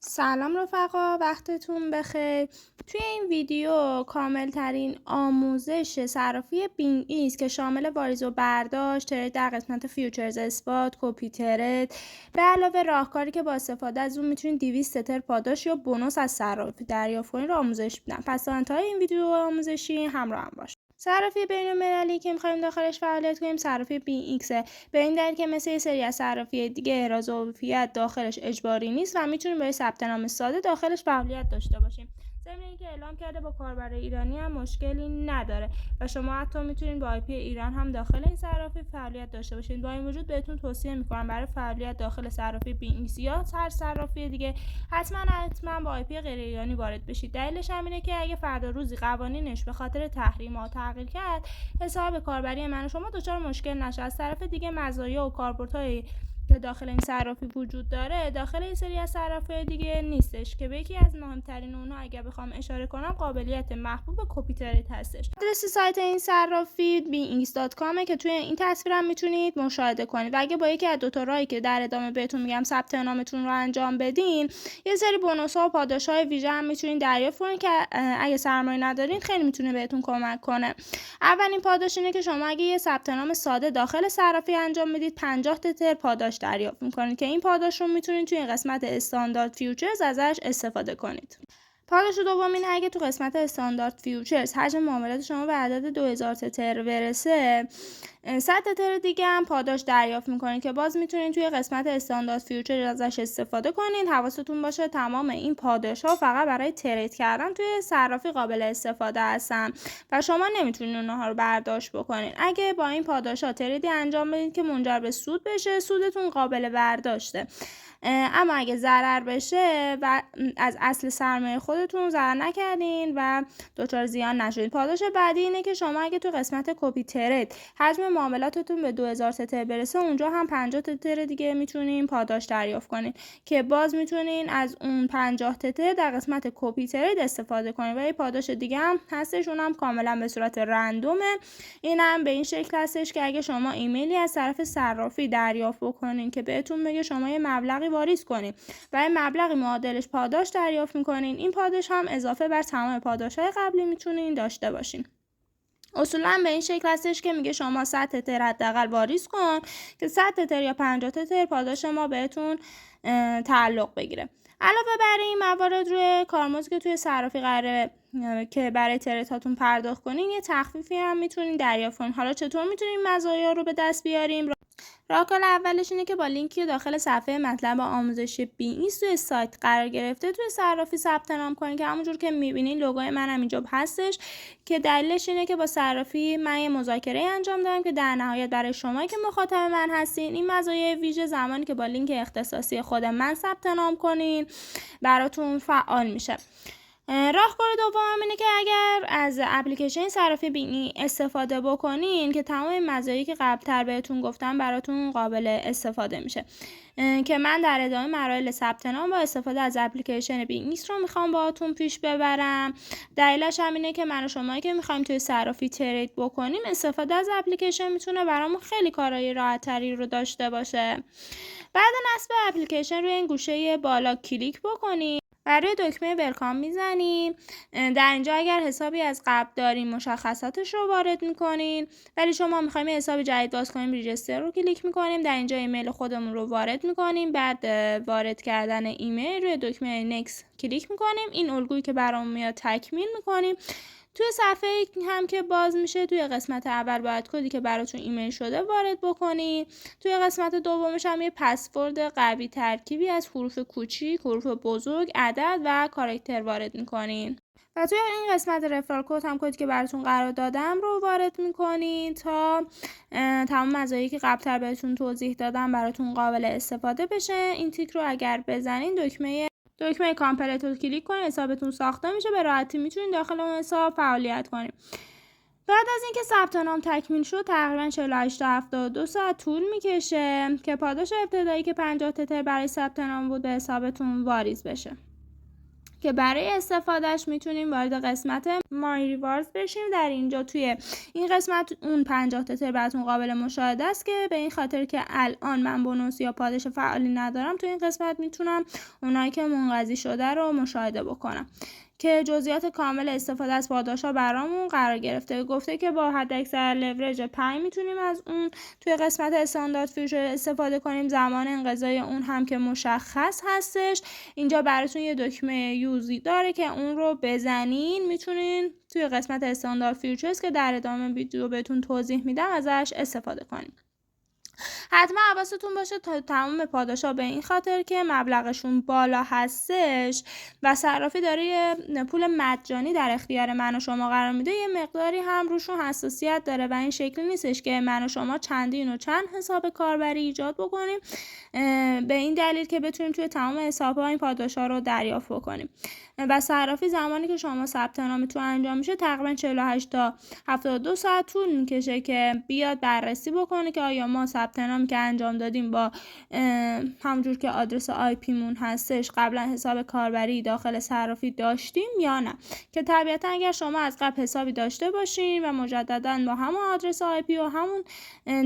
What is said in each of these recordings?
سلام رفقا، وقتتون بخیر. توی این ویدیو کامل ترین آموزش صرافی بینگ ایست که شامل واریز و برداشت، ترید در قسمت فیوچرز اسپات، کپی ترید به علاوه راهکاری که با استفاده از اون میتونید 200 تتر پاداش یا بونوس از صرافی دریافت کنید رو آموزش میدم. پس تا انتهای این ویدیو آموزشی همراه هم باش. صرافی بین‌المللی که می‌خوایم داخلش فعالیت کنیم صرافی بینگ ایکسه، به این دلیل که مثل یه سری از صرافی دیگه احراز عضویت داخلش اجباری نیست و میتونیم برای ثبت نام ساده داخلش فعالیت داشته باشیم. ضمن اینکه اعلام کرده با کاربر ایرانی هم مشکلی نداره و شما حتی میتونید با آی پی ایران هم داخل این صرافی فعالیت داشته باشید. با این وجود بهتون توصیه میکنم برای فعالیت داخل صرافی بینگ ایکس یا هر صرافی دیگه حتما با آی پی غیر ایرانی وارد بشید. دلیلش هم اینه که اگه فردا روزی قوانینش به خاطر تحریم‌ها تغییر کرد، حساب کاربری من و شما دچار مشکل نشه. از طرف دیگه مزایا و کاربردهای که داخل این صرافی وجود داره داخل این سری از صرافی دیگه نیستش که به یکی از مهمترین اونها اگر بخوام اشاره کنم قابلیت محبوب کپی ترید هستش. آدرس سایت این صرافی bingx.com که توی این تصویرم میتونید مشاهده کنید و اگه با یکی از دو تا راهی که در ادامه بهتون میگم ثبت نامتون رو انجام بدین، یه سری بونوس‌ها و پاداش‌های ویژه هم میتونید دریافت کنید که اگه سرمایه ندارین خیلی میتونه بهتون کمک کنه. اولین پاداش اینه که شما اگه یه ثبت نام ساده داخل صرافی انجام بدید 50 تتر پاداش دریافت میکنید که این پاداش رو میتونید توی قسمت استاندارد فیوچرز ازش استفاده کنید. پاداش دوم اینه اگه تو قسمت استاندارد فیوچرز حجم معاملات شما به عدد 2000 تتر برسه، 100 تتر دیگه هم پاداش دریافت میکنید که باز میتونید توی قسمت استاندارد فیوچرز ازش استفاده کنید. حواستون باشه تمام این پاداش ها فقط برای ترید کردن توی صرافی قابل استفاده هستن و شما نمیتونید اونها رو برداشت بکنید. اگه با این پاداش ها تریدی انجام بدید که منجر به سود بشه، سودتون قابل برداشته. اما اگه ضرر بشه و از اصل سرمایه خودتون ضرر نکردین و دچار زیان نشدین. پاداش بعدی اینه که شما اگه تو قسمت کپی ترید حجم معاملاتتون به 2000 تتر برسه، اونجا هم 50 تتر دیگه میتونین پاداش دریافت کنین که باز میتونین از اون 50 تتر در قسمت کپی ترید استفاده کنین. و یه پاداش دیگه هم هستش، اونم کاملا به صورت رندومه. اینم به این شکل هستش که اگه شما ایمیلی از طرف صرافی دریافت بکنین که بهتون بگه شما یه مبلغی واریز کنین و این مبلغی معادلش پاداش دریافت میکنین، این پاداش هم اضافه بر تمام پاداش‌های قبلی میتونین داشته باشین. اصولا به این شکل هستش که میگه شما 100 تتر حداقل واریز کن که 100 تتر یا 50 تتر پاداش ما بهتون تعلق بگیره. علاوه بر این موارد روی کارمزدی که توی صرافی قراره که برای ترید هاتون پرداخت کنین یه تخفیفی هم میتونین دریافت کنین. حالا چطور میتونین مزایا رو به دست بیاریم؟ راهکار اولش اینه که با لینکی داخل صفحه مطلب آموزشی بینگ ایست توی سایت قرار گرفته توی صرافی ثبت نام کنین که همونجور که میبینین لوگوی منم اینجا هستش که دلیلش اینه که با صرافی من یه مذاکره انجام دادم که در نهایت برای شما که مخاطب من هستین این مزایای ویژه زمانی که با لینک اختصاصی خود من ثبت نام کنین براتون فعال میشه. راهکار دوم اینه که اگر از اپلیکیشن صرافی بینگ استفاده بکنین که تمام مزایایی که قبلتر بهتون گفتم براتون قابل استفاده میشه که من در ادامه مراحل ثبت نام با استفاده از اپلیکیشن بینگ رو میخوام باهاتون پیش ببرم. دلیلش هم اینه که من و شمایی که میخوایم توی صرافی ترید بکنیم استفاده از اپلیکیشن میتونه برامون خیلی کارهای راحت‌تری رو داشته باشه. بعد نصب اپلیکیشن روی این گوشه بالا کلیک بکنید و روی دکمه ولکام میزنیم. در اینجا اگر حسابی از قبل دارین مشخصاتش رو وارد میکنین، ولی شما میخوایم حساب جدید باز کنیم ریجستر رو کلیک میکنیم. در اینجا ایمیل خودمون رو وارد میکنیم. بعد وارد کردن ایمیل روی دکمه نکس کلیک میکنیم. این الگویی که برامون میاد تکمیل میکنیم. توی صفحه هم که باز میشه توی قسمت اول باید کدی که براتون ایمیل شده وارد بکنید. توی قسمت دومش هم یه پسورد قوی ترکیبی از حروف کوچیک، حروف بزرگ، عدد و کاراکتر وارد میکنین. و توی این قسمت رفرال کد هم کدی که براتون قرار دادم رو وارد میکنین تا تمام مزایایی که قبلتر بهتون توضیح دادم براتون قابل استفاده بشه. این تیک رو اگر بزنین دکمه کامپلیت رو کلیک کنید، حسابتون ساخته میشه. به راحتی میتونید داخل اون حساب فعالیت کنید. بعد از اینکه ثبت نام تکمیل شد تقریبا 48 تا 72 ساعت طول میکشه که پاداش ابتدایی که 50 تتر برای ثبت نام بود به حسابتون واریز بشه. که برای استفادهش میتونیم وارد قسمت مای ریوارز بشیم. در اینجا توی این قسمت اون 50 تتر براتون قابل مشاهده است که به این خاطر که الان من بونوس یا پاداش فعالی ندارم، توی این قسمت میتونم اونایی که منقضی شده رو مشاهده بکنم که جزئیات کامل استفاده از پاداش‌ها برامون قرار گرفته. گفته که با حداکثر لورج 5 میتونیم از اون توی قسمت استاندارد فیوچر استفاده کنیم. زمان انقضای اون هم که مشخص هستش. اینجا براتون یه دکمه یوزی داره که اون رو بزنین میتونین توی قسمت استاندارد فیوچرز که در ادامه ویدیو بهتون توضیح میدم ازش استفاده کنیم. حتما حواستون باشه تا تمام پاداشا به این خاطر که مبلغشون بالا هستش و صرافی داره یه پول مجانی در اختیار من و شما قرار میده، یه مقداری هم روشون حساسیت داره و این شکلی نیستش که من و شما چندین و چند حساب کاربری ایجاد بکنیم به این دلیل که بتونیم توی تمام حساب‌ها این پاداشا رو دریافت بکنیم. و صرافی زمانی که شما ثبت نامتون انجام میشه تقریبا 48 تا 72 ساعت طول میکشه که بیاد بررسی بکنه که آیا ما ثبت نامی که انجام دادیم با همونجور که آدرس آی پی مون هستش قبلا حساب کاربری داخل صرافی داشتیم یا نه، که طبیعتا اگر شما از قبل حسابی داشته باشین و مجددا با همون آدرس آی پی و همون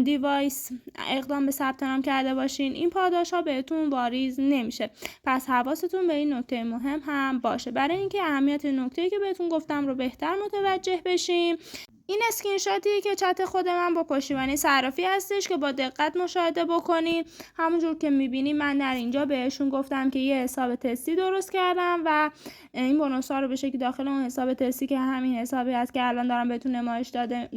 دیوایس اقدام به ثبت نام کرده باشین این پاداش ها بهتون واریز نمیشه. پس حواستون به این نکته مهم هم باشه. برای اینکه اهمیت نکته‌ای که بهتون گفتم رو بهتر متوجه بشیم، این اسکرین شاتی که چت خود من با پشتیبانی صرافی هستش که با دقت مشاهده بکنید. همونجور که میبینید من در اینجا بهشون گفتم که یه حساب تستی درست کردم و این بونوس‌ها رو به شکلی داخل اون حساب تستی که همین حسابی هست که الان دارم بهتون نمایش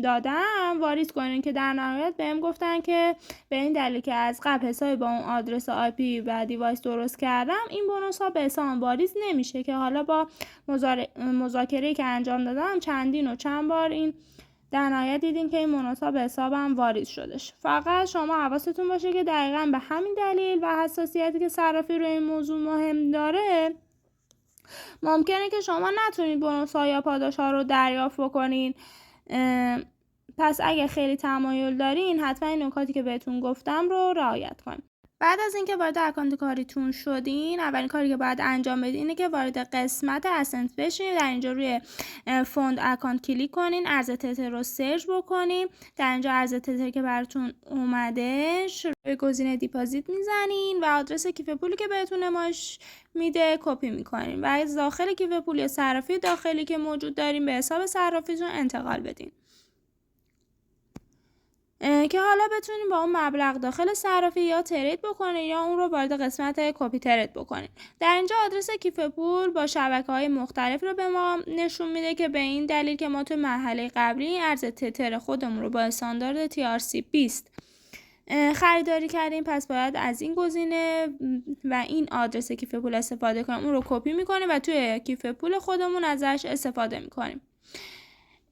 دادم واریز کنین، که در نهایت بهم گفتن که به این دلیل که از قبل حسابی با اون آدرس آی پی و دیوایس درست کردم این بونوس‌ها به حساب واریز نمیشه، که حالا با مذاکره‌ای که انجام دادم چندین و چند بار این در نهایت دیدین که این بونوس‌ها به حسابم واریز شدش. فقط شما حواستون باشه که دقیقاً به همین دلیل و حساسیتی که صرافی روی این موضوع مهم داره ممکنه که شما نتونید بونوس‌ها یا پاداش‌ها رو دریافت بکنین. پس اگه خیلی تمایل دارین حتما این نکاتی که بهتون گفتم رو رعایت کنین. بعد از اینکه وارد اکانت کاریتون شدین اولین کاری که باید انجام بدین اینه که وارد قسمت اسنت بشین. در اینجا روی فوند اکانت کلیک کنین، ارز تتر رو سرچ بکنین. در اینجا ارز تتر که براتون اومدش روی گزینه دیپازیت میزنین و آدرس کیف پولی که بهتون نمایش میده کپی میکنین و از داخل کیف پول یا صرافی داخلی که موجود دارین به حساب صرافیتون انتقال بدین که حالا بتونین با اون مبلغ داخل صرافی یا ترید بکنین یا اون رو وارد قسمت کپی ترید بکنین. در اینجا آدرس کیف پول با شبکه‌های مختلف رو به ما نشون میده که به این دلیل که ما تو مرحله قبلی ارز تتر خودمون رو با استاندارد TRC 20 خریداری کردیم، پس باید از این گزینه و این آدرس کیف پول استفاده کنیم. اون رو کپی میکنیم و توی کیف پول خودمون ازش استفاده میکنیم.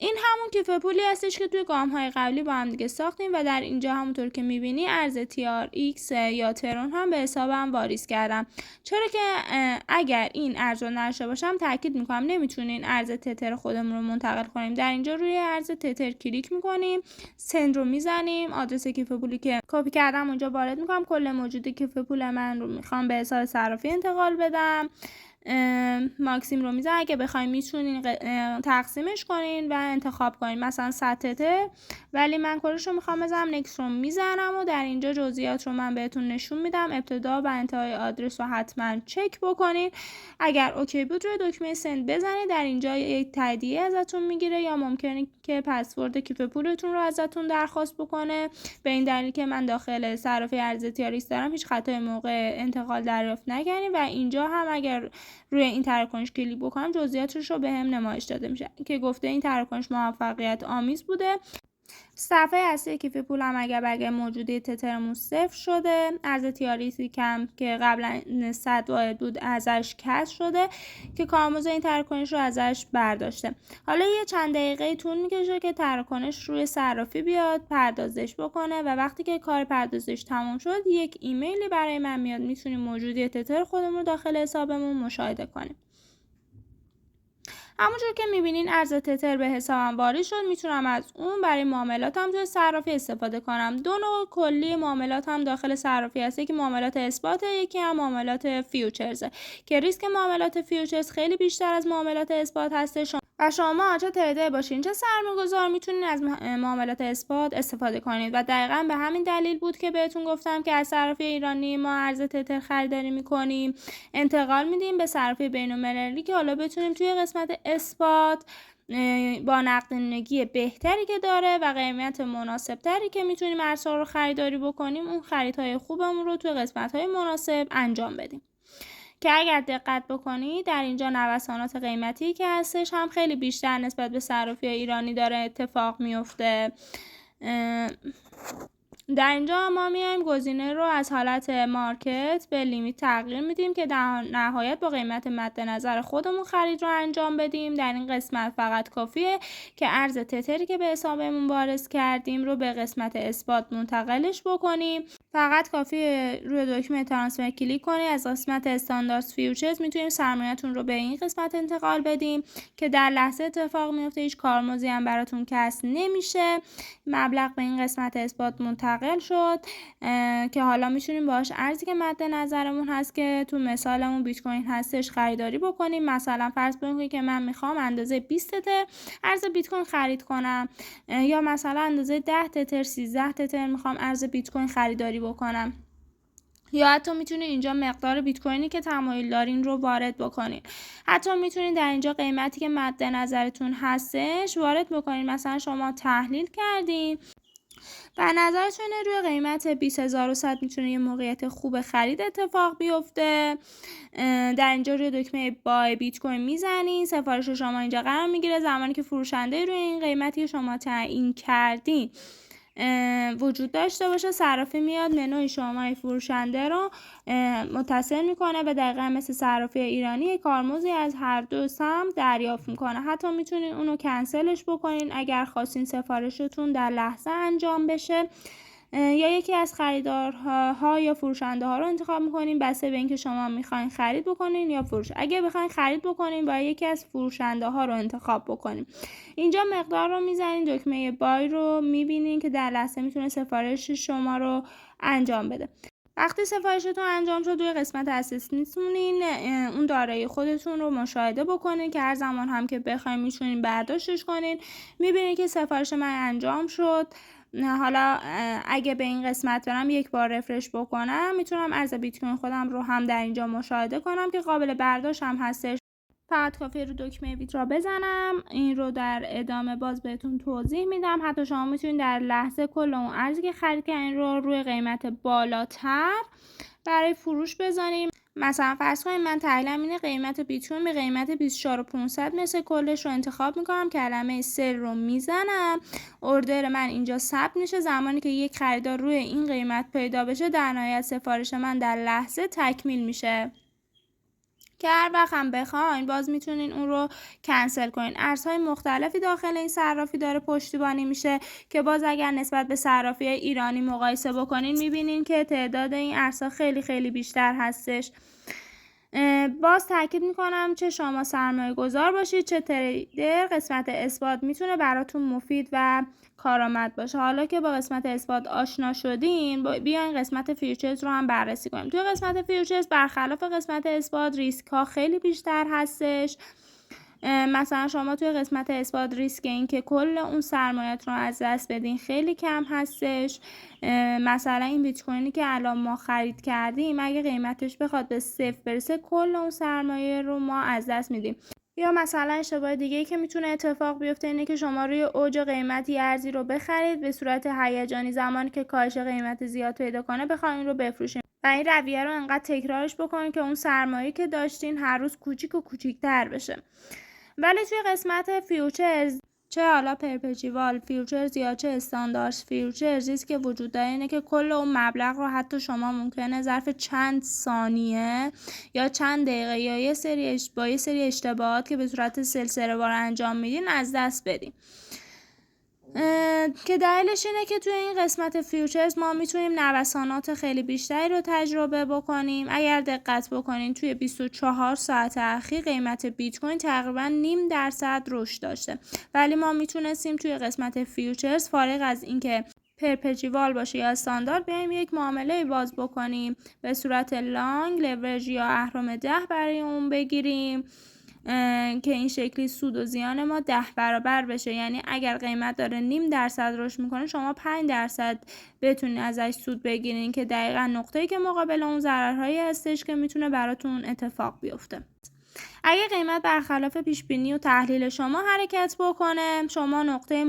این همون کیف پولی هستش که توی گام‌های قبلی با هم دیگه ساختیم و در اینجا همونطور که می‌بینی ارز TRX یا ترون هم به حسابم واریز کردم. چرا که اگر این ارز رو نداشته باشم تاکید می‌کنم نمیتونین ارز تتر خودمون رو منتقل کنیم. در اینجا روی ارز تتر کلیک می‌کنیم، سند رو می‌زنیم، آدرس کیف پولی که کپی کردم اونجا وارد می‌کنم، کل موجود کیف پول من رو می‌خوام به حساب صرافی انتقال بدم. ماکسیم رو میزنم. اگه بخوایم میتونین تقسیمش کنین و انتخاب کنین مثلا 100 تتر، ولی من کلش رو میخوام بزنم نکست رو میزنم و در اینجا جزئیات رو من بهتون نشون میدم. ابتدا و انتهای آدرس رو حتما چک بکنین. اگر اوکی بود روی دکمه سند بزنید. در اینجا یک تاییدیه ازتون میگیره یا ممکنه که پسورد کیف پولتون رو ازتون درخواست بکنه، به این دلیل که من داخل صرافی ارز TRX دارم هیچ خطای موقع انتقال دریافت نکردین. و اینجا هم اگر روی این تراکنش کلیک بکنم جزئیاتش رو بهم نمایش داده میشه که گفته این تراکنش موفقیت آمیز بوده. صفحه اصلی کیف پولم اگر موجودی تترمون صفر شده، ارز تیاریسی کم که قبلا 100 واحد بود ازش کسر شده که کارآموز این تراکنش رو ازش برداشته. حالا یه چند دقیقه طول میکشه که تراکنش روی صرافی بیاد پردازش بکنه و وقتی که کار پردازش تمام شد یک ایمیلی برای من میاد. میتونیم موجودی تتر خودمون رو داخل حسابمون مشاهده کنیم. همونجور که میبینین ارز تتر به حسابم واریز شد، میتونم از اون برای معاملاتم توی صرافی استفاده کنم. دو نوع کلی معاملات هم داخل صرافی هست، یکی معاملات اثبات، یکی هم معاملات فیوچرزه که ریسک معاملات فیوچرز خیلی بیشتر از معاملات اثبات هست و شما چه تریدر باشین چه سرمایه‌گذار میتونین از معاملات اثبات استفاده کنید و دقیقاً به همین دلیل بود که بهتون گفتم که از صرافی ایرانی ما ارز تتر خریداری میکنیم، انتقال میدیم به صرافی بین‌المللی که حالا بتونیم توی قسمت اثبات با نقدینگی بهتری که داره و قیمت مناسبتری که میتونیم ارزها رو خریداری بکنیم، اون خریدهای خوبمون رو توی قسمت‌های مناسب انجام بدیم. که اگر دقت بکنید در اینجا نوسانات قیمتی که هستش هم خیلی بیشتر نسبت به صرافی ایرانی داره اتفاق میفته. در اینجا ما میایم گزینه رو از حالت مارکت به لیمیت تغییر میدیم که در نهایت با قیمت مد نظر خودمون خرید رو انجام بدیم. در این قسمت فقط کافیه که ارز تتری که به حسابمون واریز کردیم رو به قسمت اثبات منتقلش بکنیم. فقط کافیه روی دکمه ترانسفر کلیک کنید. از قسمت استاندارد فیوچرز میتونیم سرمایه‌تون رو به این قسمت انتقال بدیم که در لحظه اتفاق میفته، هیچ کارمزدی هم براتون کسب نمیشه. مبلغ به این قسمت اثبات منتقل شد که حالا میتونیم باهاش ارزی که مد نظرمون هست که تو مثالمون بیت کوین هستش خریداری بکنیم. مثلا فرض بکنید که من میخوام اندازه 20 تتر ارز بیت کوین خرید کنم، یا مثلا اندازه 10 تتر 13 تتر میخوام ارز بیت کوین خریداری بکنم، یا حتی میتونید اینجا مقدار بیت کوینی که تمایل دارین رو وارد بکنین. حتی میتونید در اینجا قیمتی که مد نظرتون هستش وارد بکنین. مثلا شما تحلیل کردین و نظرتونه روی قیمت 20100 میتونه یه موقعیت خوب خرید اتفاق بیفته. در اینجا روی دکمه بای بیت کوین میزنین، سفارش شما اینجا قرار میگیره. زمانی که فروشنده روی این قیمتی شما تعیین کردین وجود داشته باشه، صرافی میاد منوی شماره فروشنده رو متصل میکنه و دقیقا مثل صرافی ایرانی کارمزدی از هر دو سمت دریافت میکنه. حتی میتونین اونو کنسلش بکنین اگر خواستین سفارشتون در لحظه انجام بشه، یا یکی از خریدارها یا فروشنده ها رو انتخاب میکنین بسته به اینکه شما میخواین خرید بکنین یا فروش. اگه بخواین خرید بکنین باید یکی از فروشنده ها رو انتخاب بکنین. اینجا مقدار رو میزنین، دکمه بای رو میبینین که در لحظه میتونه سفارش شما رو انجام بده. وقتی سفارشتون انجام شد روی قسمت اساس میتونین اون دارایی خودتون رو مشاهده بکنین که هر زمان هم که بخواین میتونین برداشتش کنین. میبینین که سفارش من انجام شد. حالا اگه به این قسمت برم یک بار رفرش بکنم میتونم ارز بیت کوین خودم رو هم در اینجا مشاهده کنم که قابل برداشت هم هستش. فقط کافیه رو دکمه ویترا بزنم. این رو در ادامه باز بهتون توضیح میدم. حتی شما میتونید در لحظه کل اون ارزی که خرید کردین رو روی قیمت بالاتر برای فروش بزنیم. مثلا فرض کنید من تحلیلم اینه قیمت بیت کوین به قیمت 24500 مثل کلش رو انتخاب میکنم، کلمه سل رو میزنم، اوردر من اینجا ثبت میشه. زمانی که یک خریدار روی این قیمت پیدا بشه در نهایت سفارش من در لحظه تکمیل میشه که هر وقت هم بخواین باز میتونین اون رو کنسل کنین. ارزهای مختلفی داخل این صرافی داره پشتیبانی میشه که باز اگر نسبت به صرافی ایرانی مقایسه بکنین میبینین که تعداد این ارزها خیلی خیلی بیشتر هستش. باز تاکید میکنم چه شما سرمایه گذار باشید چه تریدر، قسمت اثبات میتونه براتون مفید و کارآمد باشه. حالا که با قسمت اثبات آشنا شدین بیاین قسمت فیوچرز رو هم بررسی کنیم. توی قسمت فیوچرز برخلاف قسمت اثبات ریسک ها خیلی بیشتر هستش. مثلا شما توی قسمت اثبات ریسک این که کل اون سرمایت رو از دست بدین خیلی کم هستش. مثلا این بیت کوینی که الان ما خرید کردیم اگه قیمتش بخواد به 0 برسه کل اون سرمایه رو ما از دست میدیم. یا مثلا اشتباه دیگه‌ای که میتونه اتفاق بیفته اینه که شما روی اوج قیمتی ارزی رو بخرید به صورت هیجانی، زمانی که کاهش قیمت زیاد پیدا کنه بخواید این رو بفروشین و این رویه رو انقدر تکرارش بکنین که اون سرمایه‌ای که داشتین هر روز کوچیک و کوچیک‌تر بشه. ولی توی قسمت فیوچرز چه حالا پرپچوال فیوچرز یا چه استاندارد فیوچرز که وجود داره اینه که کل اون مبلغ رو حتی شما ممکنه ظرف چند ثانیه یا چند دقیقه یا یه سری اشتباهات که به صورت سلسله وار انجام میدین از دست بدین. که دلیلش اینه که توی این قسمت فیوچرز ما میتونیم نوسانات خیلی بیشتری رو تجربه بکنیم. اگر دقت بکنین توی 24 ساعت اخیر قیمت بیت کوین تقریبا 0.5% رشد داشته، ولی ما میتونستیم توی قسمت فیوچرز فارغ از اینکه پرپچوال باشه یا استاندارد بیایم یک معامله باز بکنیم به صورت لانگ لورج یا اهرم 10 برای اون بگیریم که این شکلی سود و زیان ما 10 برابر بشه. یعنی اگر قیمت داره 0.5% رشد میکنه شما 5% بتونین ازش سود بگیرین که دقیقا نقطه‌ای که مقابل اون ضررهایی هستش که میتونه براتون اتفاق بیفته. اگه قیمت برخلاف پیش بینی و تحلیل شما حرکت بکنه شما نقطه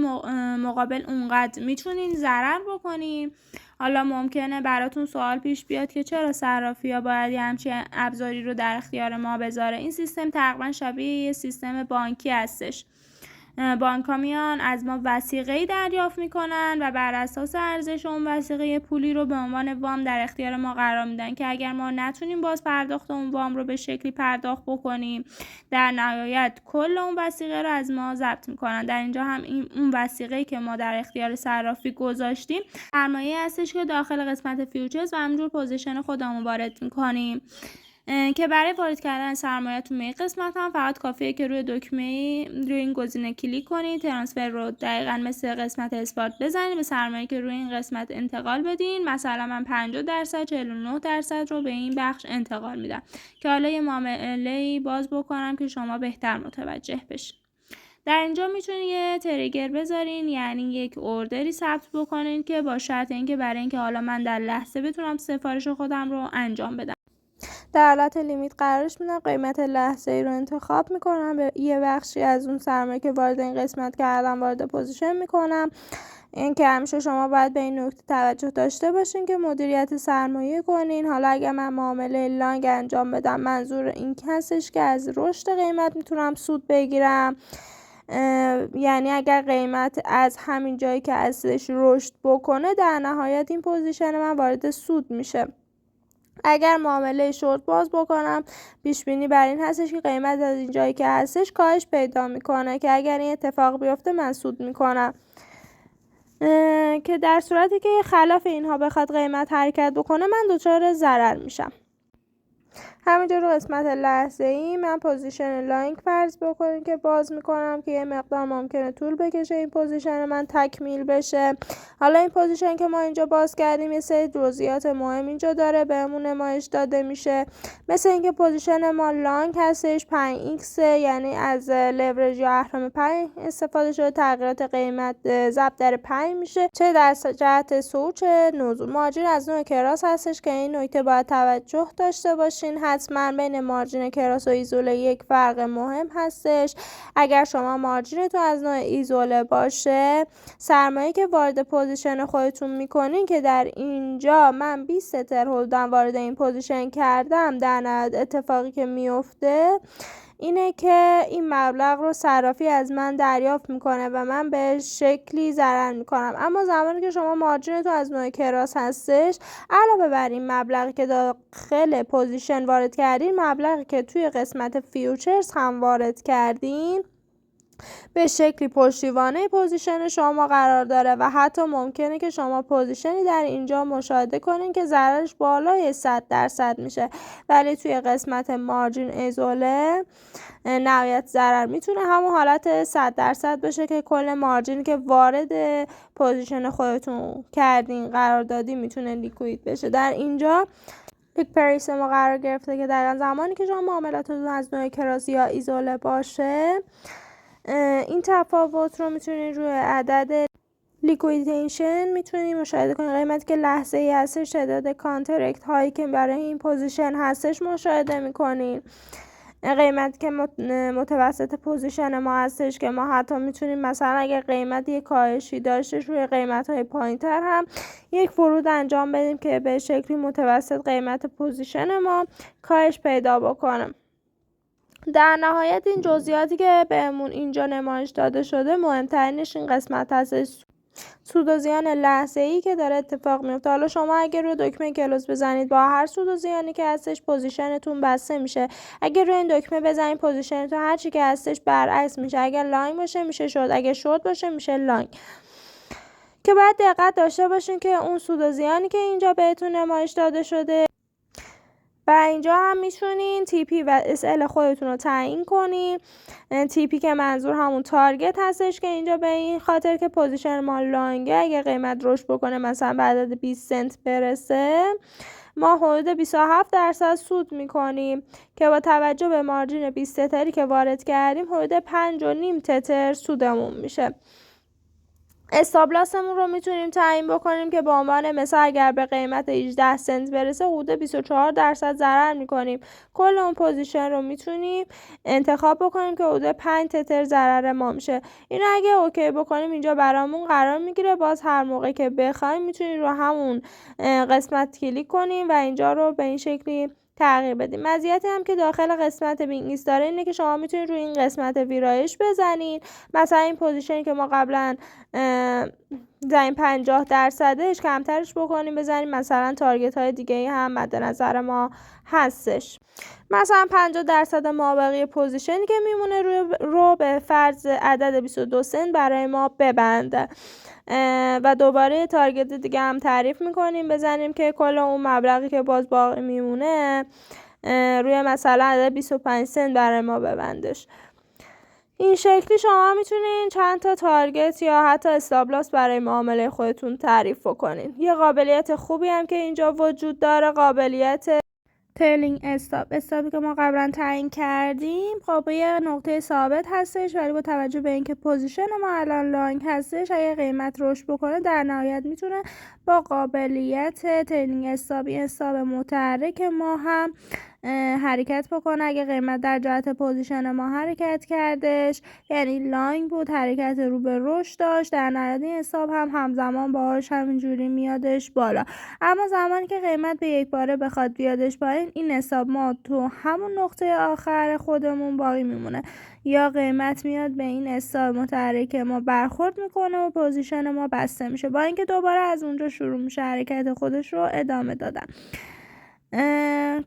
مقابل اونقدر میتونین ضرر بکنین. حالا ممکنه براتون سوال پیش بیاد که چرا صرافی‌ها باید همچین ابزاری رو در اختیار ما بذاره. این سیستم تقریبا شبیه یه سیستم بانکی هستش. بانک‌ها میان از ما وثیقه‌ای دریافت میکنن و بر اساس ارزش اون وثیقه پولی رو به عنوان وام در اختیار ما قرار میدن که اگر ما نتونیم باز پرداخت اون وام رو به شکلی پرداخت بکنیم در نهایت کل اون وثیقه رو از ما ضبط میکنن. در اینجا هم اون وثیقه‌ای که ما در اختیار صرافی گذاشتیم سرمایه هستش که داخل قسمت فیوچرز و همینجور پوزیشن خودمون وارد میکنیم که برای وارد کردن سرمایه‌تون به این قسمت هم فقط کافیه که روی دکمه روی این گزینه کلیک کنید، ترانسفر رو دقیقاً مثل قسمت اثبات بزنید به سرمایه‌ای که روی این قسمت انتقال بدین. مثلا من 50% 49% رو به این بخش انتقال میدم که حالا یه معامله‌ای باز بکنم که شما بهتر متوجه بشین. در اینجا میتونید یه تریگر بذارین، یعنی یک اوردری ثبت بکنین که با شرط اینکه برای اینکه حالا من در لحظه بتونم سفارش خودم رو انجام بدم در حالت لیمیت قرارش میدم. قیمت لحظه‌ای رو انتخاب میکنم، به یه بخشی از اون سرمایه که وارد این قسمت کردم وارد پوزیشن میکنم. این که همیشه شما باید به این نکته توجه داشته باشین که مدیریت سرمایه کنین. حالا اگر من معامله لانگ انجام بدم منظور این هستش که از رشد قیمت میتونم سود بگیرم، یعنی اگر قیمت از همین جایی که ازش رشد بکنه در نهایت این پوزیشن من وارد سود میشه. اگر معامله شورت باز بکنم پیش بینی بر این هستش که قیمت از این جایی که هستش کاهش پیدا میکنه که اگر این اتفاق بیفته من سود میکنم، که در صورتی که خلاف اینها بخواد قیمت حرکت بکنه من دچار ضرر میشم. همینجا رو قسمت لحظه‌ای من پوزیشن لانگ فرض بکنیم که باز میکنم که یه مقدار ممکنه طول بکشه این پوزیشن من تکمیل بشه. حالا این پوزیشن که ما اینجا باز کردیم یه سری جزئیات مهم اینجا داره بهمون نمایش داده میشه، مثل اینکه پوزیشن ما لانگ هستش 5x، یعنی از لورج یا اهرم 5 استفاده شده، تغییرات قیمت ضرب در 5 میشه، چه در جهت صعود چه نزول. مارجین از نوع کراس هستش که این نکته باید توجه داشته باشین. حتما بین مارجین کراس و ایزوله یک فرق مهم هستش. اگر شما مارجینتون از نوع ایزوله باشه سرمایه که وارد پوزیشن خودتون میکنین که در اینجا من 20 تر هولدم وارد این پوزیشن کردم، در نهایت اتفاقی که میفته اینه که این مبلغ رو صرافی از من دریافت میکنه و من به شکلی ضرر میکنم. اما زمانی که شما مارجینتون از نوع کراس هستش علاوه بر این مبلغی که داخل پوزیشن وارد کردین مبلغی که توی قسمت فیوچرز هم وارد کردین به شکلی پشتیبانه پوزیشن شما قرار داره و حتی ممکنه که شما پوزیشنی در اینجا مشاهده کنین که ضررش بالای 100% میشه، ولی توی قسمت مارجین ایزوله نهایت ضرر میتونه همون حالت 100% بشه که کل مارجینی که وارد پوزیشن خودتون کردین قرار دادی میتونه لیکوید بشه. در اینجا لیک پریس ما قرار گرفته که دقیقا زمانی که شما معاملاتتون از نوع کراس یا ایزوله باشه این تفاوت رو میتونید روی عدد لیکویدیشن میتونید مشاهده کنید. قیمتی که لحظه ای هستش تعداد کانترکت هایی که برای این پوزیشن هستش مشاهده میکنید. قیمتی که متوسط پوزیشن ما هستش که ما حتی میتونیم مثلا اگر قیمت یک کاهشی داشته روی قیمت های پایین تر هم یک ورود انجام بدیم که به شکلی متوسط قیمت پوزیشن ما کاهش پیدا بکنه. در نهایت این جزئیاتی که بهمون اینجا نمایش داده شده مهمترینش این قسمت هستش، سود و زیان لحظه‌ای که داره اتفاق میفته. حالا شما اگر روی دکمه کلوز بزنید با هر سود و زیانی که هستش پوزیشنتون بسته میشه. اگر روی این دکمه بزنید پوزیشنتون هر چی که هستش برعکس میشه. اگر لانگ باشه میشه شورت، اگر شورت باشه میشه لانگ. که باید دقت داشته باشین که اون سود و زیانی که اینجا بهتون نمایش داده شده و اینجا هم میتونین TP و SL خودتون رو تعیین کنین. TP که منظور همون تارگت هستش که اینجا به این خاطر که پوزیشن ما لانگه، اگه قیمت رشد بکنه مثلا به عدد 20 سنت برسه ما حدود 27% سود میکنیم که با توجه به مارجین 20 تتری که وارد کردیم حدود 5.5 تتر سودمون میشه. استاپ لاسمون رو میتونیم تعیین بکنیم که به عنوان مثال اگر به قیمت 18 سنت برسه حدود 24% ضرر میکنیم. کل اون پوزیشن رو میتونیم انتخاب بکنیم که حدود 5 تتر ضرر ما میشه. اینو اگه اوکی بکنیم اینجا برامون قرار میگیره. باز هر موقع که بخوایم میتونیم رو همون قسمت کلیک کنیم و اینجا رو به این شکلی تغییر بدیم. مزیتی هم که داخل قسمت بینگیس داره اینه که شما میتونید روی این قسمت ویرایش بزنین. مثلا این پوزیشنی که ما قبلا زنیم 50%ش کمترش بکنیم بزنیم، مثلا تارگت های دیگه هم مد نظر ما هستش. مثلا 50% مابقی پوزیشنی که میمونه رو به فرض عدد 22 سنت برای ما ببنده و دوباره تارگت دیگه هم تعریف میکنیم بزنیم که کل اون مبلغی که باز باقی میمونه روی مثلا عدد 25 سنت برای ما ببندش. این شکلی شما میتونین چند تا تارگت یا حتی استاپ لاس برای معامله خودتون تعریف کنین. یه قابلیت خوبی هم که اینجا وجود داره قابلیت ترلینگ استاپی که ما قبلا تعیین کردیم خب یه نقطه ثابت هستش، ولی با توجه به اینکه پوزیشن ما الان لانگ هستش اگه قیمت رشد بکنه در نهایت میتونه با قابلیت ترلینگ استاپ متحرک ما هم حرکت بکنه. اگه قیمت در جهت پوزیشن ما حرکت کردش یعنی لانگ بود، حرکت رو به رشد داشت، در نهایت این حساب هم همزمان باهاش همینجوری میادش بالا. اما زمانی که قیمت به یک باره بخواد بیادش پایین این حساب ما تو همون نقطه آخر خودمون باقی میمونه، یا قیمت میاد به این حساب متحرک ما برخورد میکنه و پوزیشن ما بسته میشه، با اینکه دوباره از اونجا شروع میشه حرکت خودش رو ادامه دادن.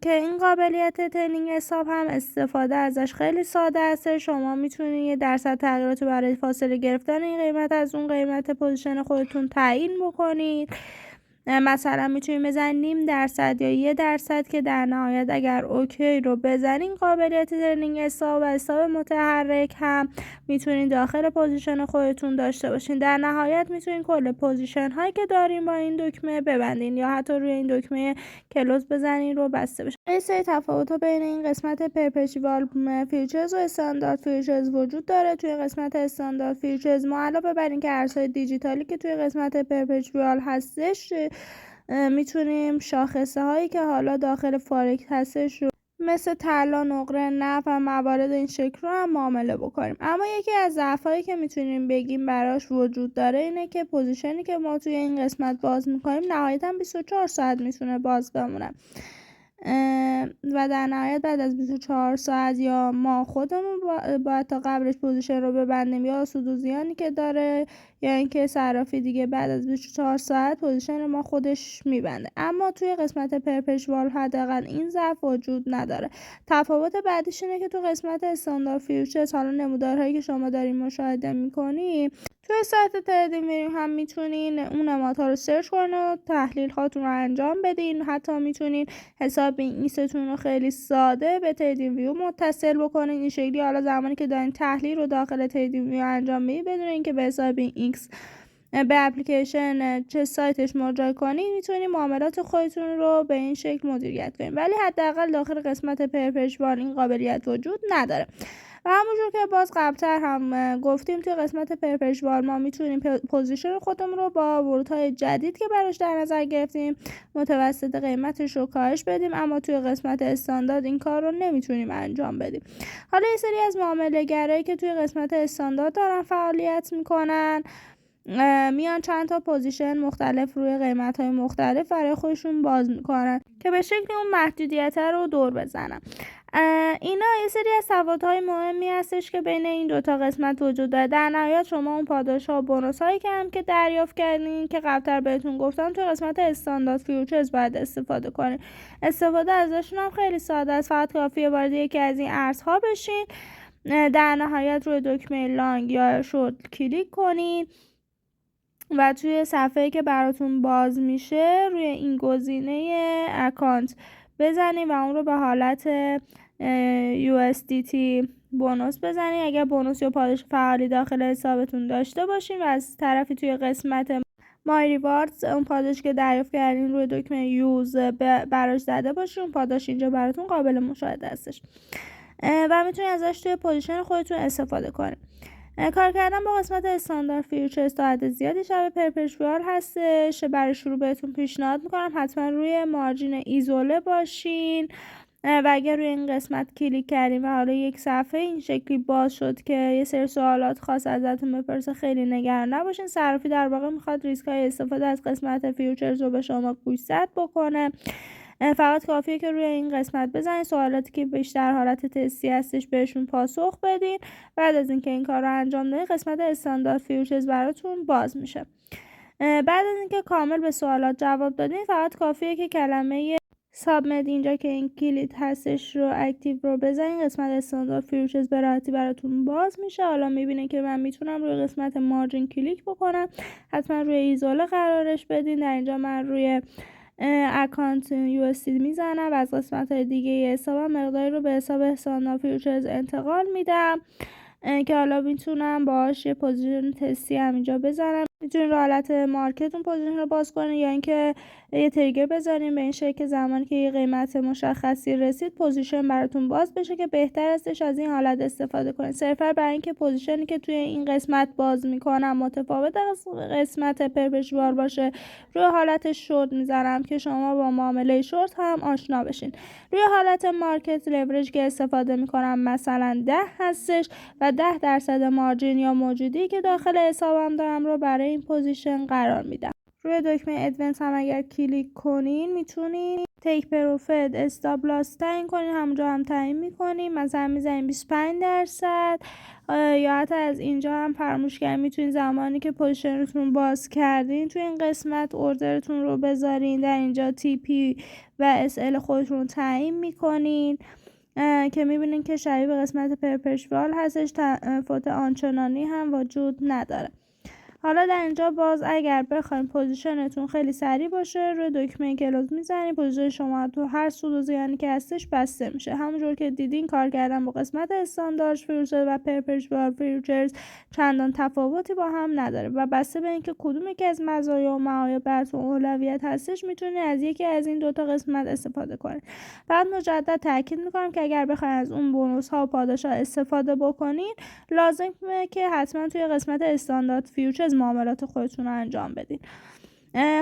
که این قابلیت ترلینگ استاپ هم استفاده ازش خیلی ساده است. شما میتونید یه درصد تغییرات رو برای فاصله گرفتن این قیمت از اون قیمت پوزیشن خودتون تعیین بکنید. مثلا میتونید بزنید 0.5% یا 1% که در نهایت اگر اوکی رو بزنین قابلیت ترلینگ استاپ و استاپ متحرک هم میتونید داخل پوزیشن خودتون داشته باشین. در نهایت میتونید کل پوزیشن هایی که دارین با این دکمه ببندین یا حتی روی این دکمه کلوز بزنین رو بسته بشه. یه سری تفاوت‌ها بین این قسمت پرپچوال فیوچرز و استاندارد فیوچرز وجود داره. توی قسمت استاندارد فیوچرز ما علاوه بر اینکه ارزهای دیجیتالی که توی قسمت پرپچوال هستش میتونیم شاخصه هایی که حالا داخل فارکس هستش رو مثل طلا، نقره، نفت و موارد این شکل رو هم معامله بکنیم. اما یکی از ضعف‌هایی که میتونیم بگیم براش وجود داره اینه که پوزیشنی که ما توی این قسمت باز میکنیم نهایتاً 24 ساعت میتونه باز بمونه و در نهایت بعد از 24 ساعت یا ما خودمون باید تا قبلش پوزیشن رو ببندیم یا سود و زیانی که داره یا اینکه صرافی دیگه بعد از 24 ساعت پوزیشن ما خودش میبنده. اما توی قسمت پرپچوال حداقل این ضعف وجود نداره. تفاوت بعدیش اینه که تو قسمت استاندارد فیوچرز حالا نمودارهایی که شما دارین مشاهده میکنی توی سایت تریدینگ ویو هم میتونین اون نمادها رو سرچ کنین و تحلیل هاتون رو انجام بدین. حتی میتونین حساب بینگیستون رو خیلی ساده به تریدینگ ویو متصل بکنین. این شکلی حالا زمانی که دارین تحلیل رو داخل تریدینگ ویو انجام میدین بدون اینکه به حساب بینگیکس به اپلیکیشن چه سایتش مراجعه کنین میتونین معاملات خودتون رو به این شکل مدیریت کنین، ولی حداقل داخل قسمت پرپچوال این قابلیت وجود نداره. و همونجور که باز قبلتر هم گفتیم توی قسمت پرپچوال ما میتونیم پوزیشن خودمون رو با ورودهای جدید که براش در نظر گرفتیم متوسط قیمتش رو کاهش بدیم، اما توی قسمت استاندارد این کار رو نمیتونیم انجام بدیم. حالا یه سری از معامله‌گرایی که توی قسمت استاندارد دارن فعالیت میکنن میان چند تا پوزیشن مختلف روی قیمت‌های مختلف برای خودشون باز میکنن که به شکل اون محدودیت رو دور بزنن. اینا یه سری از تفاوت‌های مهمی هستش که بین این دوتا قسمت وجود داره. در نهایت شما اون پاداش‌ها و بونوس‌هایی که هم که دریافت کردین که قبلتر بهتون گفتم توی قسمت استاندارد فیوچرز باید استفاده کنین. استفاده ازشون هم خیلی ساده است. فقط کافیه وارد یکی از این ارزها بشین، در نهایت روی دکمه لانگ یا شورت کلیک کنین و توی صفحه‌ای که براتون باز میشه روی این گزینه اکانت بزنید و اون رو به حالت USDT بونوس بزنید اگر بونوس یا پاداش فعالی داخل حسابتون داشته باشین، و از طرفی توی قسمت مای ریواردز اون پاداش که دریافت کردین روی دکمه یوز براش زده باشین. اون پاداش اینجا براتون قابل مشاهده هستش و میتونید ازش توی پوزیشن خودتون استفاده کنید. کار کردن با قسمت استاندارد فیوچرز تا حد زیادی شبیه پرپچوال هستش. برای شروع بهتون پیشنهاد میکنم حتما روی مارجین ایزوله باشین و اگر روی این قسمت کلیک کردیم و حالا یک صفحه این شکلی باز شد که یه سری سوالات خاص ازتون بپرسه، خیلی نگران نباشین. صرافی در واقع میخواد ریسک های استفاده از قسمت فیوچرز رو به شما گوشزد بکنه. فقط کافیه که روی این قسمت بزنید، سوالاتی که بیشتر حالت تستی هستش بهشون پاسخ بدین. بعد از اینکه این کار رو انجام دادین قسمت استاندارد فیوچرز براتون باز میشه. بعد از اینکه کامل به سوالات جواب دادین فقط کافیه که کلمه سابمت اینجا که این کلید هستش رو اکتیو رو بزنین. قسمت استاندارد فیوچرز به راحتی براتون باز میشه. حالا میبینین که من میتونم روی قسمت مارجین کلیک بکنم، حتما روی ایزوله قرارش بدین. در اینجا من روی اکانت USD میزنم و از قسمت های دیگه حسابم مقداری رو به حساب استاندارد فیوچرز انتقال میدم که حالا میتونم باهاش یه پوزیشن تستی هم اینجا بزنم. میتونین رو حالت مارکت اون پوزیشن رو باز کنین یا اینکه یه تریگر بذارین به این شکل که زمانی که یه قیمت مشخصی رسید پوزیشن براتون باز بشه، که بهتر استش از این حالت استفاده کنین. صرفا برای اینکه پوزیشنی که توی این قسمت باز میکنم متفاوت از قسمت پرپچوال باشه روی حالت شورت میذارم که شما با معامله شورت هم آشنا بشین. روی حالت مارکت لورج که استفاده میکنم مثلا 10 هستش و 10% مارجین یا موجودی که داخل حسابم دارم رو برای این پوزیشن قرار میدم. روی دکمه ادوانس هم اگر کلیک کنین میتونین تیک پروفیت استاپ لاس تعیین کنین، همونجا هم تعیین میکنین، مثلا میزنین 25% یا حتی از اینجا هم فراموش کردین میتونین زمانی که پوزیشنتون باز کردین توی این قسمت اوردرتون رو بذارین. در اینجا TP و SL خودتون رو تعیین میکنین که میبینین که شبیه به قسمت پرپچوال هستش، تفاوت آنچنانی هم وجود نداره. حالا در اینجا باز اگر بخواید پوزیشنتون خیلی سریع باشه روی دکمه کلوز میزنید، پوزیشن شما تو هر سود و زیانی که هستش بسته میشه. همونجور که دیدین کار کردن با قسمت استاندارد فیوچرز و پرپچوال فیوچرز چندان تفاوتی با هم نداره و بسته به اینکه کدوم یکی از مزایا و معایب براتون اولویت هستش میتونید از یکی از این دوتا قسمت استفاده کنید. بعد مجدد تاکید میکنم که اگر بخواید از اون بونوس ها و پاداش ها استفاده بکنین لازمه که حتما توی قسمت استاندارد فیوچرز معاملات خودتون رو انجام بدین.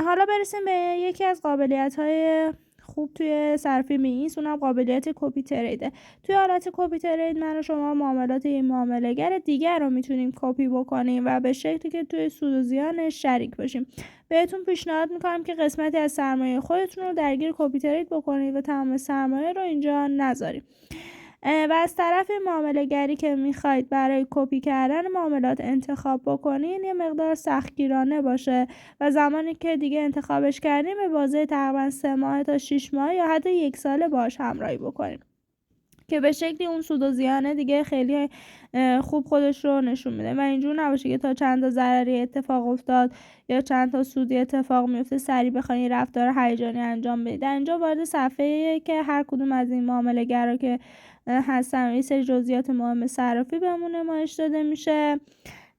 حالا برسیم به یکی از قابلیت‌های خوب توی صرافی بینگیس، اونم قابلیت کپی تریده. توی حالت کپی ترید من و شما معاملات این معامله‌گر دیگر رو میتونیم کپی بکنیم و به شکلی که توی سود و زیانش شریک باشیم. بهتون پیشنهاد میکنم که قسمتی از سرمایه خودتون رو درگیر کپی ترید بکنید و تمام سرمایه رو اینجا نذارید. و از طرف معامله گری که میخواید برای کپی کردن معاملات انتخاب بکنین یه مقدار سختگیرانه باشه و زمانی که دیگه انتخابش کردین به بازه تقریبا 3 ماه تا 6 ماه یا حتی 1 ساله باش همراهی بکنین که به شکلی اون سود و زیانه دیگه خیلی خوب خودش رو نشون میده و اینجور نباشه که تا چند تا ضرری اتفاق افتاد یا چند تا سودی اتفاق میفته سریع بخواید رفتار هیجانی انجام بدید. در اینجا وارد صفحه‌ای که هر کدوم از این معامله‌گرا که هستن یه سری جزئیات مهم صرافی بهمون نمایش داده میشه،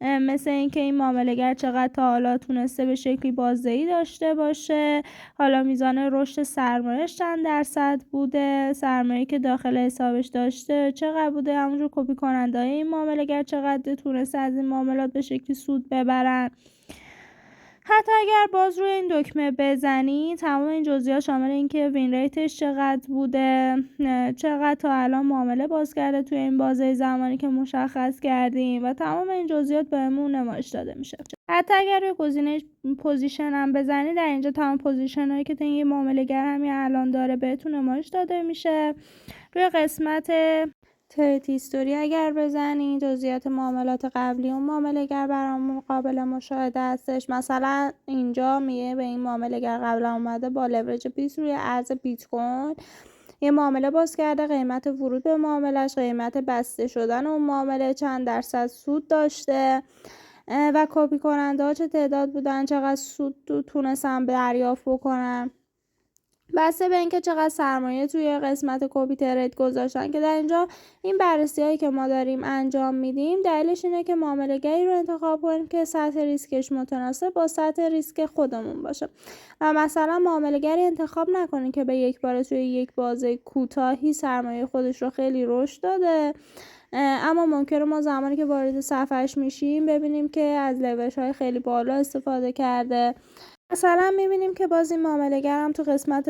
مثل اینکه این معامله‌گر چقدر تا حالا تونسته به شکلی بازدهی داشته باشه، حالا میزان رشد سرمایه‌اش چند درصد بوده، سرمایه‌ای که داخل حسابش داشته چقدر بوده، همونجور کپی کننده‌های این معامله‌گر چقدر تونسته از این معاملات به شکلی سود ببرن. حتی اگر باز روی این دکمه بزنی تمام این جزئیات شامل این که وین ریتش چقدر بوده، چقدر تا الان معامله باز کرده توی این بازه زمانی که مشخص کردیم و تمام این جزئیات بهمون نمایش داده میشه. حتی اگر روی گزینه پوزیشن هم بزنی در اینجا تمام پوزیشن هایی که این معامله گر همین الان داره بهتون نمایش داده میشه. روی قسمت ترید هیستوری اگر بزنید جزئیات معاملات قبلی اون معامله‌گر برامون قابل مشاهده هستش. مثلا اینجا میگه به این معامله‌گر قبلا اومده با لورج 20 روی ارز بیت کوین یه معامله باز کرده، قیمت ورود به معاملهش، قیمت بسته شدن اون معامله چند درصد سود داشته و کپی کننده ها چه تعداد بودن، چقدر سود تونستن دریافت بکنن، بسته به اینکه چقدر سرمایه توی قسمت کپی ترید گذاشتن. که در اینجا این بررسی هایی که ما داریم انجام میدیم دلیلش اینه که معامله‌گری رو انتخاب کنیم که سطح ریسکش متناسب با سطح ریسک خودمون باشه و مثلا معامله‌گری انتخاب نکنیم که به یک بار توی یک بازه کوتاهی سرمایه خودش رو خیلی رشد داده، اما ممکنه ما زمانی که وارد صفحه‌اش میشیم ببینیم که از لورش های خیلی بالا استفاده کرده. مثلا میبینیم که باز این معامله‌گر هم تو قسمت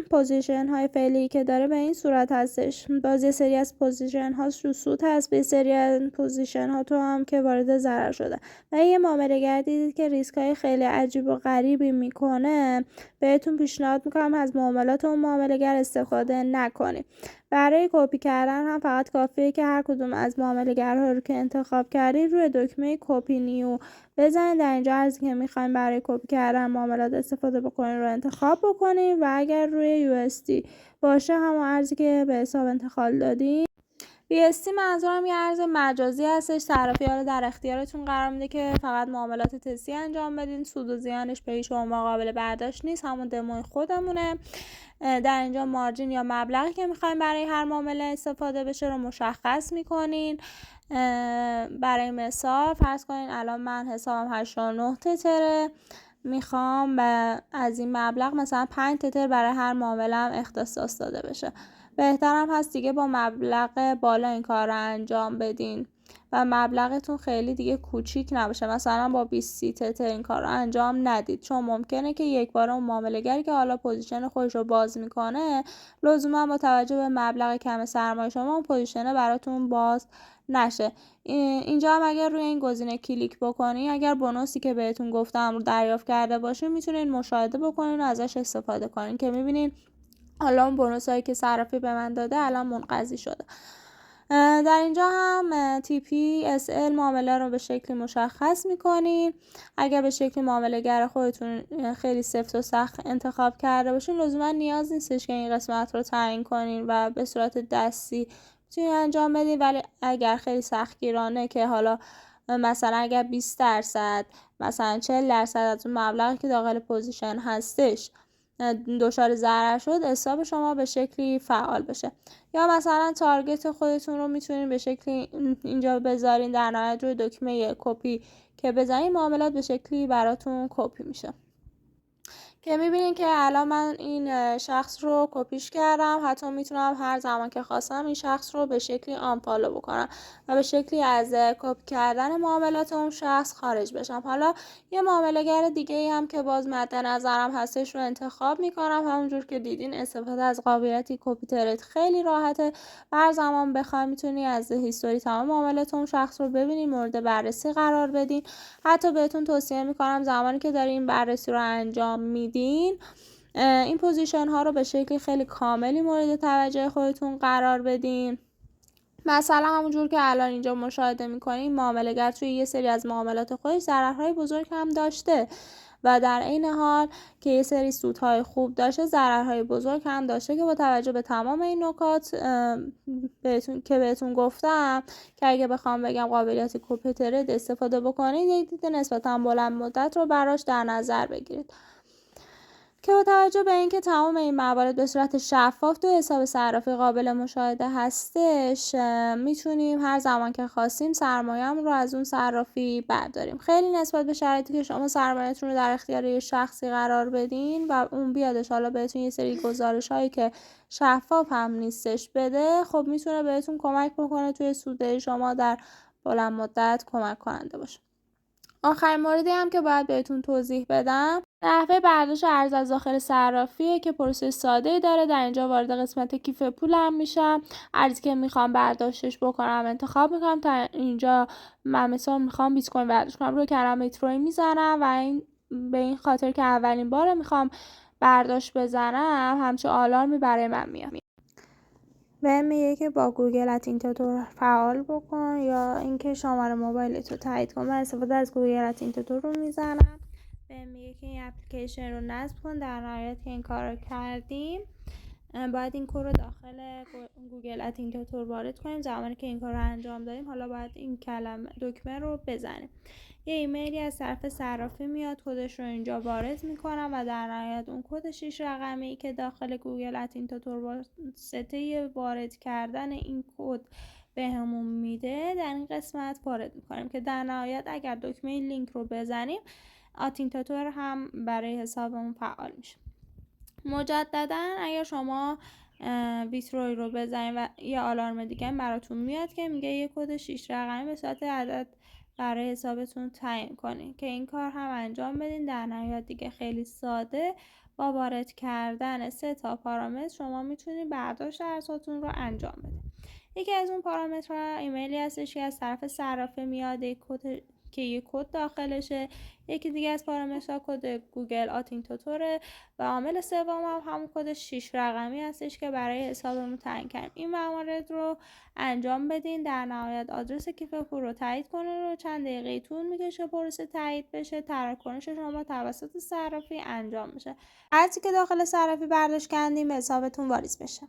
پوزیشن های فعلی که داره به این صورت هستش. باز یه سری از پوزیشن ها رو سود هست، به سری از پوزیشن ها تو هم که وارد ضرر شده و یه معامله‌گر دیدید که ریسک های خیلی عجیب و غریبی میکنه، بهتون پیشنهاد میکنم از معاملات اون معامله‌گر استفاده نکنید. برای کپی کردن هم فقط کافیه که هر کدوم از معامله‌گرها رو که انتخاب کردید روی دکمه کپی نیو بزنید. در اینجا ارزی که میخوایم برای کپی کردن معاملات استفاده بکنید رو انتخاب بکنید و اگر روی USD باشه همون ارزی که به حساب انتقال دادیم. USD منظورم یه ارز مجازی هستش، صرافی ها رو در اختیارتون قرار میده که فقط معاملات تستی انجام بدین، سود و زیانش به شما قابل برداشت نیست، همون دموی خودمونه. در اینجا مارجین یا مبلغی که میخوایم برای هر معامله استفاده بشه رو مشخص میکنین. برای مثال فرض کنین الان من حسابم 89 تتره، میخوام از این مبلغ مثلا 5 تتر برای هر معامله‌ام اختصاص داده بشه. بهترم هست دیگه با مبلغ بالا این کار رو انجام بدین و مبلغتون خیلی دیگه کوچیک نباشه، مثلا با 20 تتر این کار رو انجام ندید، چون ممکنه که یک بار اون معامله‌گری که حالا پوزیشن خودش رو باز میکنه لزوما با توجه به مبلغ کم سرمایه شما اون پوزیشن براتون باز نشه. اینجا هم اگر روی این گزینه کلیک بکنی، اگر بونوسی که بهتون گفتم رو دریافت کرده باشین میتونین مشاهده بکنین و ازش استفاده کنین که میبینین حالا اون بونوس هایی که صرافی به من داده الان منقضی شده. در اینجا هم TPSL معامله رو به شکلی مشخص میکنین. اگر به شکل معامله‌گر خودتون خیلی سفت و سخت انتخاب کرده باشین لزوما نیاز نیستش که این قسمت رو تعیین کنین و به صورت دستی میتونین انجام بدین، ولی اگر خیلی سختگیرانه که حالا مثلا اگر 20% مثلا 40% از اون مبلغی که داخل پوزیشن هستش دچار ضرر شد، حساب شما به شکلی فعال بشه. یا مثلا تارگت خودتون رو میتونین به شکلی اینجا بذارین، در نهایت روی دکمه کپی که بزنین معاملات به شکلی براتون کپی میشه که میبینین که الان من این شخص رو کپیش کردم، حتی میتونم هر زمان که خواستم این شخص رو به شکلی آنفالو بکنم و به شکلی از کپی کردن معاملات اون شخص خارج بشم. حالا یه معامله‌گر دیگه ای هم که باز مد نظرم هستش رو انتخاب میکنم. همونجور که دیدین استفاده از قابلیتی کپی ترید خیلی راحته. هر زمان بخواید میتونی از هیستوری تمام معاملات اون شخص رو ببینین، مورد بررسی قرار بدین. حتی بهتون توصیه میکنم زمانی که دارین بررسی رو انجام میدین این پوزیشن ها رو به شکل خیلی کاملی مورد توجه خودتون قرار بدین. مثلا همونجور که الان اینجا مشاهده میکنین معامله‌گر توی یه سری از معاملات خودش ضررهای بزرگ هم داشته و در عین حال که یه سری سودهای خوب داشته ضررهای بزرگ هم داشته که با توجه به تمام این نکات بهتون گفتم که اگه بخوام بگم قابلیت کپی ترید استفاده بکنید یک دید نسبتا بلند مدت رو براش در نظر بگیرید که با توجه به اینکه تمام این موارد به صورت شفاف تو حساب صرافی قابل مشاهده هستش میتونیم هر زمان که خواستیم سرمایه‌مون رو از اون صرافی برداریم. خیلی نسبت به شرایطی که شما سرمایه‌تون رو در اختیار یه شخصی قرار بدین و اون بیادش حالا بهتون یه سری گزارش‌هایی که شفاف هم نیستش بده، خب میتونه بهتون کمک بکنه توی سوددهی شما در بلند مدت کمک کننده باشه. آخرین موردی هم که باید بهتون توضیح بدم نحوه برداشت ارز از داخل صرافیه که پروسه ساده‌ای داره. در اینجا وارد قسمت کیف پولم میشم، ارزی که میخوام برداشتش بکنم انتخاب میکنم. تا اینجا من مثلا میخوام بیت کوین برداشت کنم، روی کلمه تروی میزنم و این به این خاطر که اولین باره میخوام برداشت بزنم همچه آلارمی برای من میاد و میگه که با گوگل اتینتاتور فعال بکن یا اینکه شماره موبایلتو تایید کن. من استفاده از گوگل اتینتاتور رو میزنم و میگه که این اپلیکیشن رو نصب کن. در نهایت که این کار رو کردیم باید این کد رو داخل گوگل اتینتاتور وارد کنیم. زمانی که این کار رو انجام دادیم حالا باید این کلمه دکمه رو بزنیم. یه ایمیلی از طرف صرافی میاد، کدش رو اینجا وارد میکنم و در نهایت اون کد 6 رقمی که داخل گوگل اتینتاتور واسطه وارد کردن این کد بهمون میده در این قسمت وارد میکنیم که در نهایت اگر دکمه لینک رو بزنیم اتینتاتور هم برای حسابمون فعال میشه. مجددا اگر شما ویتروی رو بزنید و یه آلارم دیگه براتون میاد که میگه یه کد 6 رقمی به صورت عدد برای حسابتون تعیین کنین که این کار هم انجام بدین. در نهایت دیگه خیلی ساده با وارد کردن 3 تا پارامتر شما میتونید برداشت ارزهاتون رو انجام بدین. یکی از اون پارامترها ایمیلی هستش که از طرف صرافه میاد که یه کد داخلشه. یکی دیگه از پارامترها کد گوگل اتینتاتوره و عامل سوم هم همون کد 6 رقمی هستش که برای حسابمون تعیین کردیم. این موارد رو انجام بدین. در نهایت آدرس کیف پول رو تایید کنین و چند دقیقه طول میکشه پروسه تایید بشه. تراکنش شما توسط صرافی انجام میشه. هرچی که داخل صرافی برداشت کردیم به حسابتون واریز بشه.